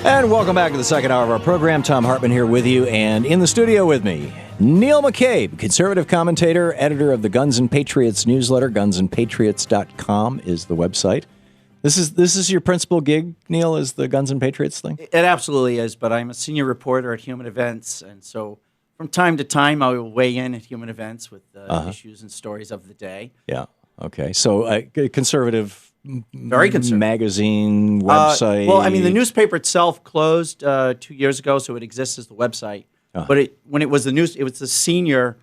And welcome back to the second hour of our program. Thom Hartmann here with you, and in the studio with me, Neil McCabe, conservative commentator, editor of the Guns and Patriots newsletter. Gunsandpatriots.com is the website. This is your principal gig, Neil, is the Guns and Patriots thing? It absolutely is, but I'm a senior reporter at Human Events, and so from time to time I will weigh in at Human Events with issues and stories of the day. Yeah, okay. So conservative... Very conservative. Magazine, website. Well, I mean, the newspaper itself closed 2 years ago, so it exists as the website. But when it was it was the senior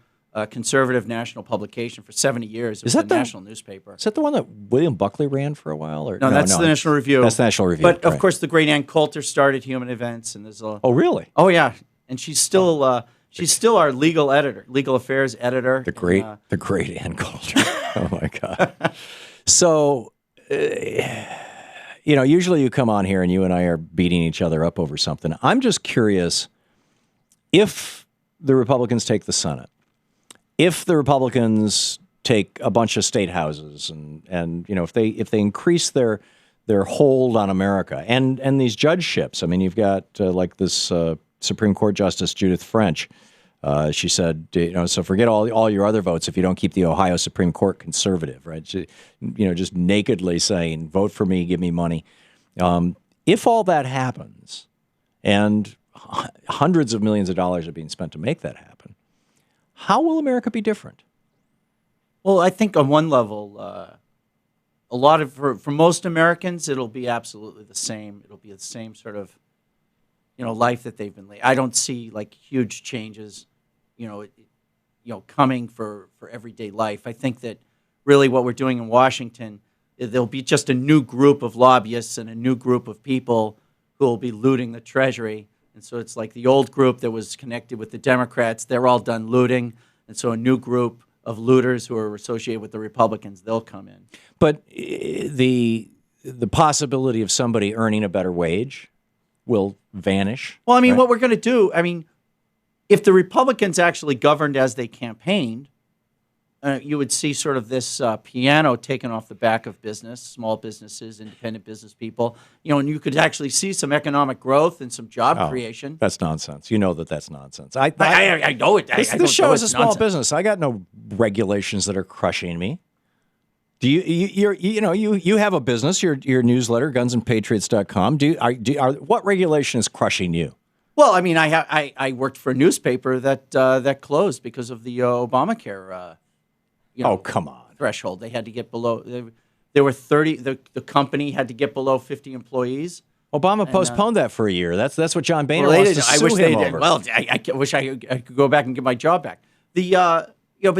conservative national publication for 70 years. It was a national newspaper. Is that the one that William Buckley ran for a while? Or no, that's the National Review. That's the National Review. But of course, the great Ann Coulter started Human Events, and there's a. Oh, really? Oh, yeah, and she's still our legal editor, legal affairs editor. The great Ann Coulter. Oh my God. So. Usually you come on here and you and I are beating each other up over something. I'm just curious if the Republicans take the Senate, if the Republicans take a bunch of state houses, and if they increase their hold on America and these judgeships. I mean, you've got like this Supreme Court Justice Judith French. She said, so forget all your other votes if you don't keep the Ohio Supreme Court conservative, right? She, just nakedly saying, vote for me, give me money. If all that happens, and hundreds of millions of dollars are being spent to make that happen, how will America be different? Well, I think on one level, for most Americans, it'll be absolutely the same. It'll be the same sort of life that they've been leading. I don't see like huge changes, coming for everyday life. I think that really what we're doing in Washington, there'll be just a new group of lobbyists and a new group of people who will be looting the Treasury. And so it's like the old group that was connected with the Democrats, they're all done looting. And so a new group of looters who are associated with the Republicans, they'll come in. But the possibility of somebody earning a better wage will vanish. Well, I mean, right? What we're going to do, if the Republicans actually governed as they campaigned, you would see sort of this piano taken off the back of business, small businesses, independent business people, and you could actually see some economic growth and some job creation. That's nonsense. You know that's nonsense. I know it. This show is a small business. I got no regulations that are crushing me. Do you have a business, your newsletter, gunsandpatriots.com. What regulation is crushing you? Well, I mean, I worked for a newspaper that closed because of the Obamacare. Oh, come on. Threshold. They had to get below. There were 30. The company had to get below 50 employees. Obama postponed that for a year. That's what John Boehner wants to sue him over. Well, I wish I could go back and get my job back. But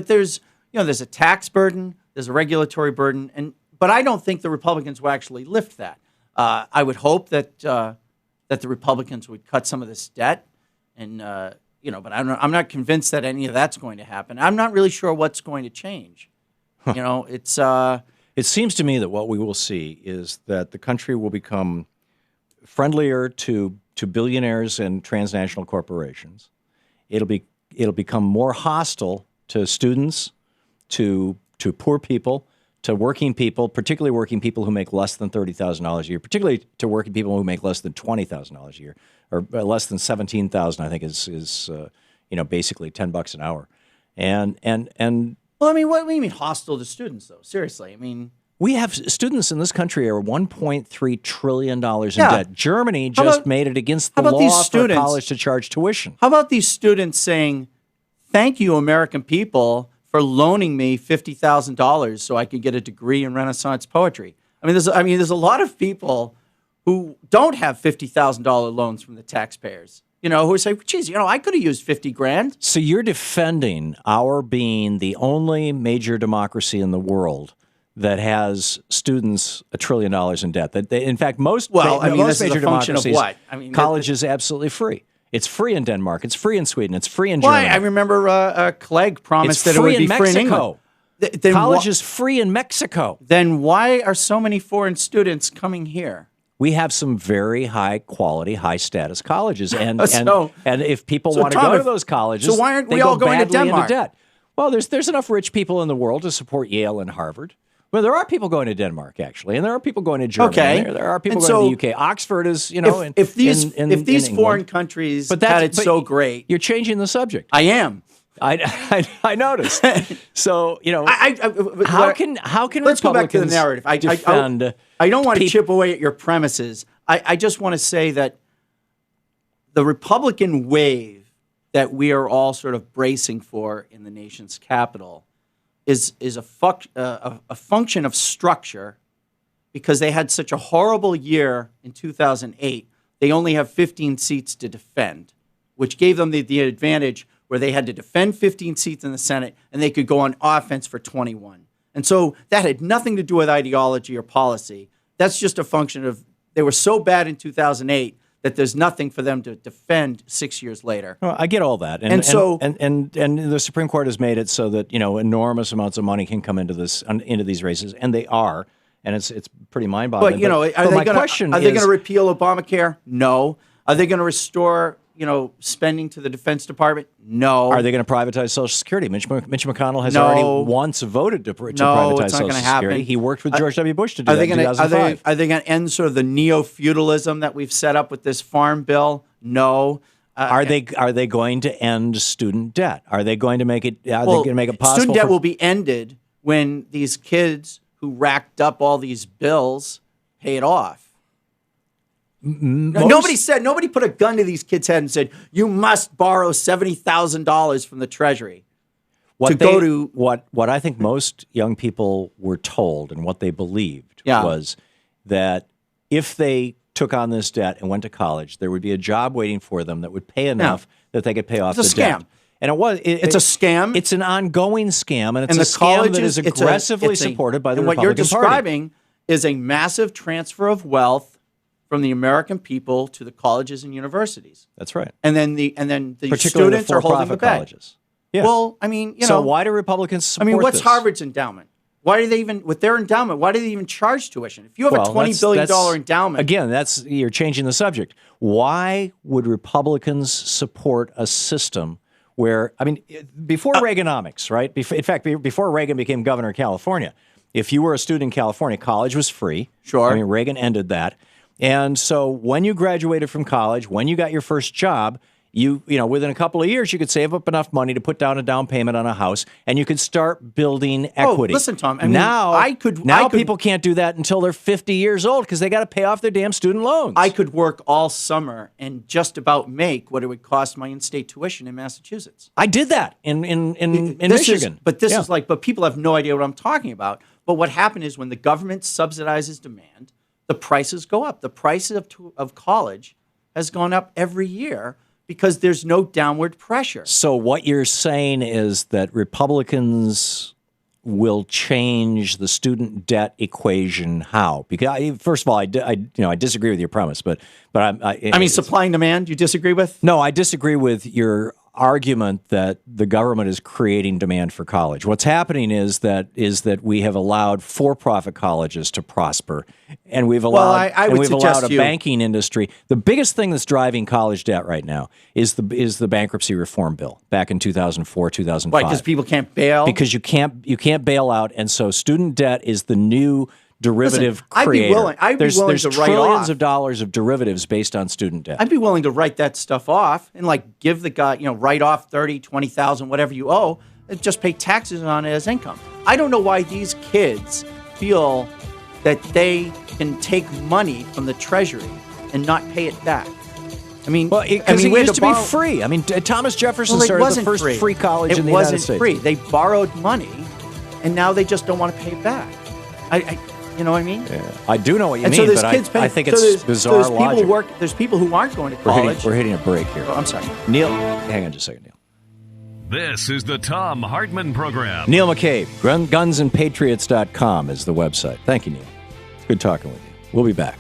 there's a tax burden. There's a regulatory burden, but I don't think the Republicans will actually lift that. I would hope that the Republicans would cut some of this debt, but I'm not convinced that any of that's going to happen. I'm not really sure what's going to change. It's. It seems to me that what we will see is that the country will become friendlier to billionaires and transnational corporations. It'll become more hostile to students, to poor people, to working people, particularly working people who make less than $30,000 a year, particularly to working people who make less than $20,000 a year, or less than $17,000. I think is basically $10 an hour, and. Well, I mean, what do you mean hostile to students, though? Seriously, I mean. We have students in this country are $1.3 trillion in debt. Germany just made it against the law for college to charge tuition. How about these students saying, "Thank you, American people, for loaning me $50,000 so I could get a degree in Renaissance poetry"? There's a lot of people who don't have $50,000 loans from the taxpayers. Who say, geez, I could have used 50 grand. So you're defending our being the only major democracy in the world that has students $1 trillion in debt. That in fact, most major democracies, college is absolutely free. It's free in Denmark. It's free in Sweden. It's free in Germany. I remember Clegg promised that it would be free in England. College is free in Mexico. Then why are so many foreign students coming here? We have some very high quality, high status colleges, and if people want to go to those colleges, so why aren't we all going to Denmark? Into debt. Well, there's enough rich people in the world to support Yale and Harvard. Well, there are people going to Denmark, actually, and there are people going to Germany. Okay. There are people And going so to the UK. Oxford is, you know, if these in foreign England. countries But had it so great, You're changing the subject. I am. I noticed. So, you know, how can let's go back to the Republicans narrative. defend I don't want to chip away at your premises. I just want to say that the Republican wave that we are all sort of bracing for in the nation's capital is a function of structure, because they had such a horrible year in 2008. They only have 15 seats to defend, which gave them the advantage where they had to defend 15 seats in the Senate and they could go on offense for 21. And so that had nothing to do with ideology or policy. That's just a function of they were so bad in 2008 that there's nothing for them to defend 6 years later. Well, I get all that, and the Supreme Court has made it so that, you know, enormous amounts of money can come into these races, and they are, and it's pretty mind-boggling. But you know, are they going to repeal Obamacare? No. Are they going to restore, you know, spending to the Defense Department? No. Are they going to privatize Social Security? Mitch McConnell has already once voted to privatize Social Security. He worked with George W. Bush to do that in 2005. Are they going to end sort of the neo-feudalism that we've set up with this farm bill? No. Are they going to end student debt? Are they going to make it? Are they going to make it possible? Student debt will be ended when these kids who racked up all these bills pay it off. Nobody put a gun to these kids' head and said, you must borrow $70,000 from the Treasury what I think most young people were told and what they believed was that if they took on this debt and went to college, there would be a job waiting for them that would pay enough that they could pay off the debt. It's a scam. And it's a scam. It's an ongoing scam, and it's a scam that is aggressively supported by the Republican Party. And what you're describing is a massive transfer of wealth from the American people to the colleges and universities. That's right. And then the students are holding the bag. Colleges. Yeah. Well, I mean, you know. So why do Republicans support this? I mean, what's Harvard's endowment? Why do they even, with their endowment, why do they even charge tuition? If you have a $20 billion endowment. Again, you're changing the subject. Why would Republicans support a system where, I mean, before Reaganomics, right? In fact, before Reagan became governor of California, if you were a student in California, college was free. Sure. I mean, Reagan ended that. And so when you graduated from college, when you got your first job, you know, within a couple of years, you could save up enough money to put down a down payment on a house, and you could start building equity. Oh, listen, Tom. Now people can't do that until they're 50 years old because they got to pay off their damn student loans. I could work all summer and just about make what it would cost my in-state tuition in Massachusetts. I did that in Michigan. But people have no idea what I'm talking about. But what happened is when the government subsidizes demand, the prices go up. The price of college has gone up every year because there's no downward pressure. So what you're saying is that Republicans will change the student debt equation how? Because first of all, I disagree with your premise, but I mean supply and demand. You disagree with? No, I disagree with your argument that the government is creating demand for college. What's happening is that we have allowed for-profit colleges to prosper, and we've allowed a banking industry. The biggest thing that's driving college debt right now is the bankruptcy reform bill back in 2004, 2005. Right, because people can't bail. Because you can't bail out, and so student debt is the new derivative creator. I'd be willing to write trillions of dollars of derivatives based on student debt. I'd be willing to write that stuff off and like give the guy, write off 30, 20,000, whatever you owe, and just pay taxes on it as income. I don't know why these kids feel that they can take money from the Treasury and not pay it back. I mean, because it used to be free. I mean, Thomas Jefferson started the first free college in the United States. It wasn't free. They borrowed money, and now they just don't want to pay it back. You know what I mean? Yeah. I do know what you mean, but I think it's bizarre logic. There's people who aren't going to college. We're hitting a break here. Oh, I'm sorry. Neil, hang on just a second, Neil. This is the Thom Hartmann Program. Neil McCabe, gunsandpatriots.com is the website. Thank you, Neil. Good talking with you. We'll be back.